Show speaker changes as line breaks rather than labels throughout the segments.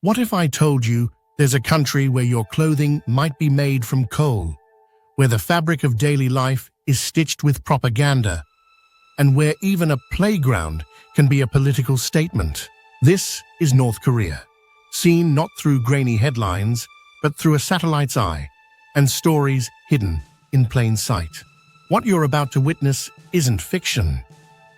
What if I told you there's a country where your clothing might be made from coal, where the fabric of daily life is stitched with propaganda, and where even a playground can be a political statement? This is North Korea, seen not through grainy headlines, but through a satellite's eye, and stories hidden in plain sight. What you're about to witness isn't fiction.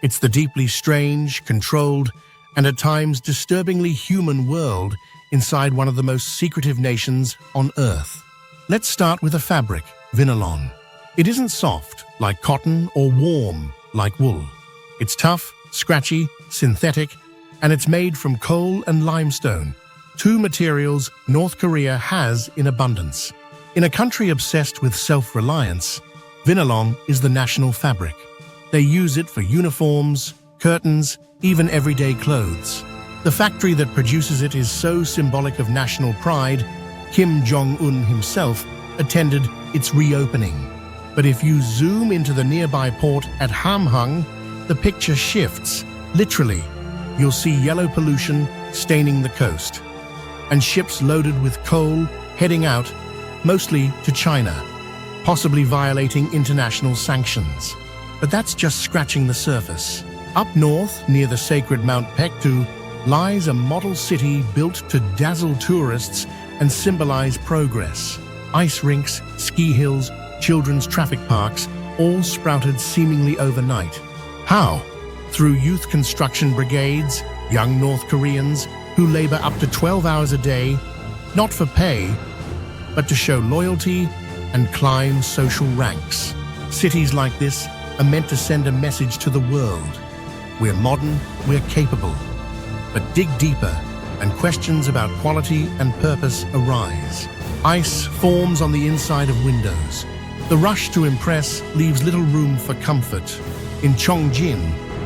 It's the deeply strange, controlled, and at times disturbingly human world inside one of the most secretive nations on Earth. Let's start with a fabric, vinalon. It isn't soft, like cotton, or warm, like wool. It's tough, scratchy, synthetic, and it's made from coal and limestone, two materials North Korea has in abundance. In a country obsessed with self-reliance, vinalon is the national fabric. They use it for uniforms, curtains, even everyday clothes. The factory that produces it is so symbolic of national pride, Kim Jong-un himself attended its reopening. But if you zoom into the nearby port at Hamhung, the picture shifts. Literally, you'll see yellow pollution staining the coast, and ships loaded with coal heading out, mostly to China, possibly violating international sanctions. But that's just scratching the surface. Up north, near the sacred Mount Paektu, lies a model city built to dazzle tourists and symbolize progress. Ice rinks, ski hills, children's traffic parks, all sprouted seemingly overnight. How? Through youth construction brigades, young North Koreans who labor up to 12 hours a day, not for pay, but to show loyalty and climb social ranks. Cities like this are meant to send a message to the world. We're modern, we're capable. But dig deeper, and questions about quality and purpose arise. Ice forms on the inside of windows. The rush to impress leaves little room for comfort. In Chongjin,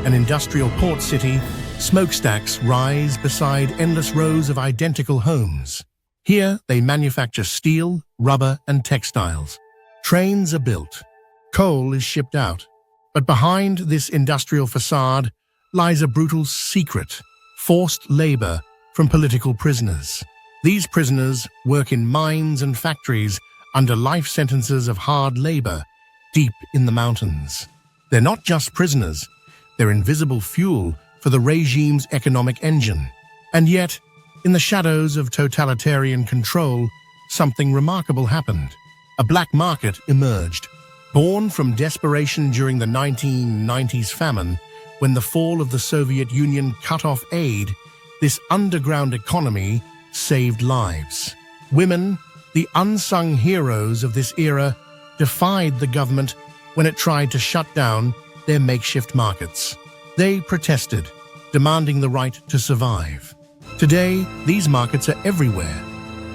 an industrial port city, smokestacks rise beside endless rows of identical homes. Here, they manufacture steel, rubber, and textiles. Trains are built. Coal is shipped out. But behind this industrial facade lies a brutal secret: forced labor from political prisoners. These prisoners work in mines and factories under life sentences of hard labor deep in the mountains. They're not just prisoners, they're invisible fuel for the regime's economic engine. And yet, in the shadows of totalitarian control, something remarkable happened. A black market emerged, born from desperation during the 1990s famine, when the fall of the Soviet Union cut off aid. This underground economy saved lives. Women, the unsung heroes of this era, defied the government when it tried to shut down their makeshift markets. They protested, demanding the right to survive. Today, these markets are everywhere,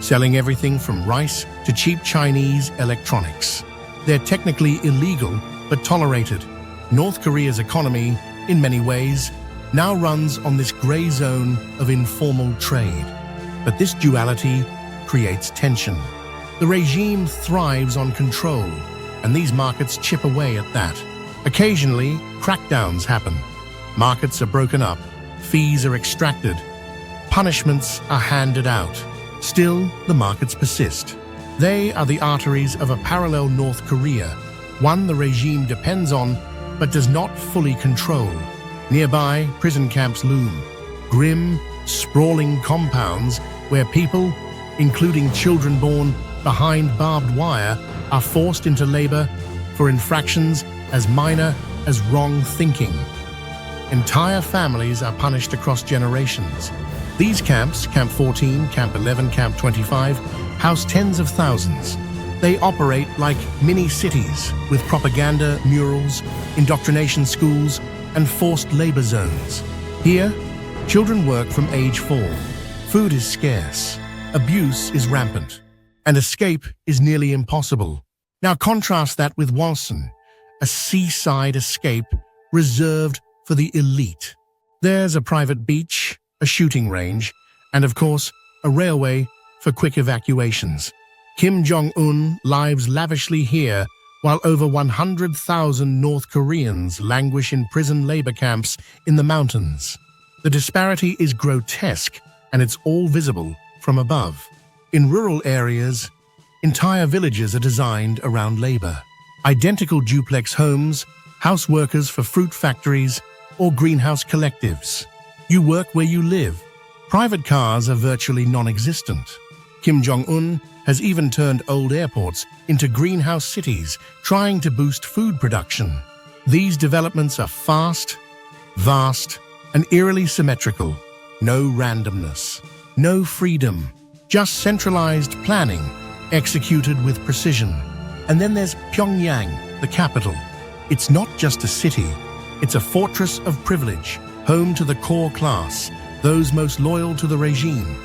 selling everything from rice to cheap Chinese electronics. They're technically illegal, but tolerated. North Korea's economy, in many ways, now runs on this gray zone of informal trade. But this duality creates tension. The regime thrives on control, and these markets chip away at that. Occasionally, crackdowns happen. Markets are broken up, fees are extracted, punishments are handed out. Still, the markets persist. They are the arteries of a parallel North Korea, one the regime depends on but does not fully control. Nearby, prison camps loom, grim, sprawling compounds where people, including children born behind barbed wire, are forced into labor for infractions as minor as wrong thinking. Entire families are punished across generations. These camps, Camp 14, Camp 11, Camp 25, house tens of thousands. They operate like mini-cities with propaganda murals, indoctrination schools, and forced labor zones. Here, children work from age 4. Food is scarce, abuse is rampant, and escape is nearly impossible. Now contrast that with Walsen, a seaside escape reserved for the elite. There's a private beach, a shooting range, and of course, a railway for quick evacuations. Kim Jong-un lives lavishly here, while over 100,000 North Koreans languish in prison labor camps in the mountains. The disparity is grotesque, and it's all visible from above. In rural areas, entire villages are designed around labor. Identical duplex homes, house workers for fruit factories, or greenhouse collectives. You work where you live. Private cars are virtually non-existent. Kim Jong-un has even turned old airports into greenhouse cities, trying to boost food production. These developments are fast, vast, and eerily symmetrical. No randomness, no freedom, just centralized planning, executed with precision. And then there's Pyongyang, the capital. It's not just a city, it's a fortress of privilege, home to the core class, those most loyal to the regime.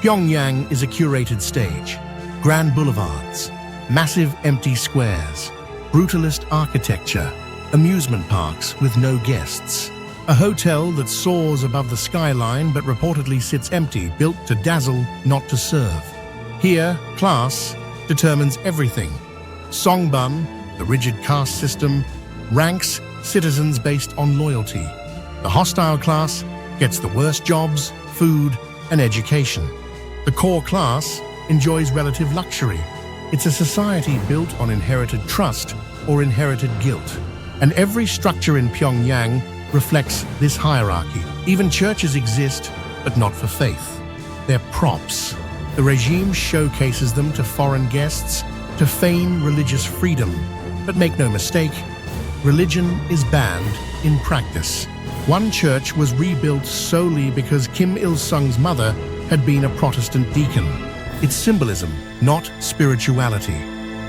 Pyongyang is a curated stage. Grand boulevards, massive empty squares, brutalist architecture, amusement parks with no guests, a hotel that soars above the skyline but reportedly sits empty, built to dazzle, not to serve. Here, class determines everything. Songbun, the rigid caste system, ranks citizens based on loyalty. The hostile class gets the worst jobs, food, and education. The core class enjoys relative luxury. It's a society built on inherited trust or inherited guilt. And every structure in Pyongyang reflects this hierarchy. Even churches exist, but not for faith. They're props. The regime showcases them to foreign guests to feign religious freedom. But make no mistake, religion is banned in practice. One church was rebuilt solely because Kim Il-sung's mother had been a Protestant deacon. It's symbolism, not spirituality.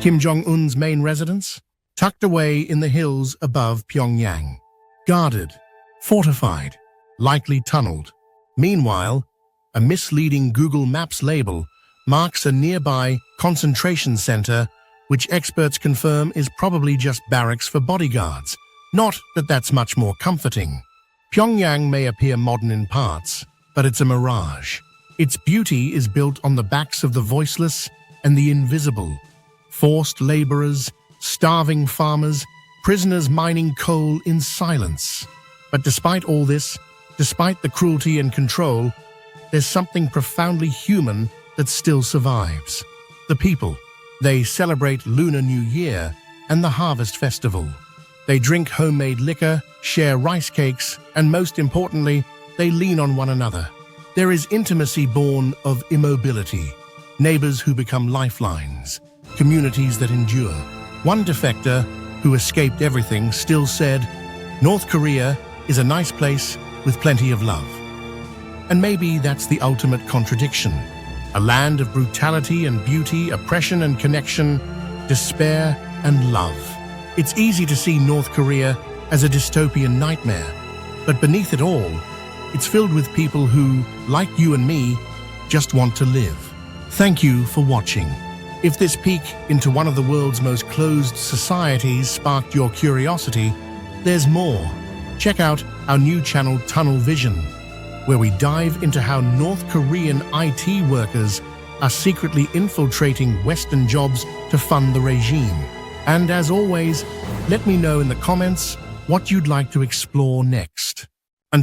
Kim Jong-un's main residence? Tucked away in the hills above Pyongyang. Guarded, fortified, likely tunneled. Meanwhile, a misleading Google Maps label marks a nearby concentration center, which experts confirm is probably just barracks for bodyguards. Not that that's much more comforting. Pyongyang may appear modern in parts, but it's a mirage. Its beauty is built on the backs of the voiceless and the invisible. Forced laborers, starving farmers, prisoners mining coal in silence. But despite all this, despite the cruelty and control, there's something profoundly human that still survives. The people. They celebrate Lunar New Year and the Harvest Festival. They drink homemade liquor, share rice cakes, and most importantly, they lean on one another. There is intimacy born of immobility, neighbors who become lifelines, communities that endure. One defector, who escaped everything, still said, "North Korea is a nice place with plenty of love." And maybe that's the ultimate contradiction. A land of brutality and beauty, oppression and connection, despair and love. It's easy to see North Korea as a dystopian nightmare, but beneath it all, it's filled with people who, like you and me, just want to live. Thank you for watching. If this peek into one of the world's most closed societies sparked your curiosity, there's more. Check out our new channel Tunnel Vision, where we dive into how North Korean IT workers are secretly infiltrating Western jobs to fund the regime. And as always, let me know in the comments what you'd like to explore next.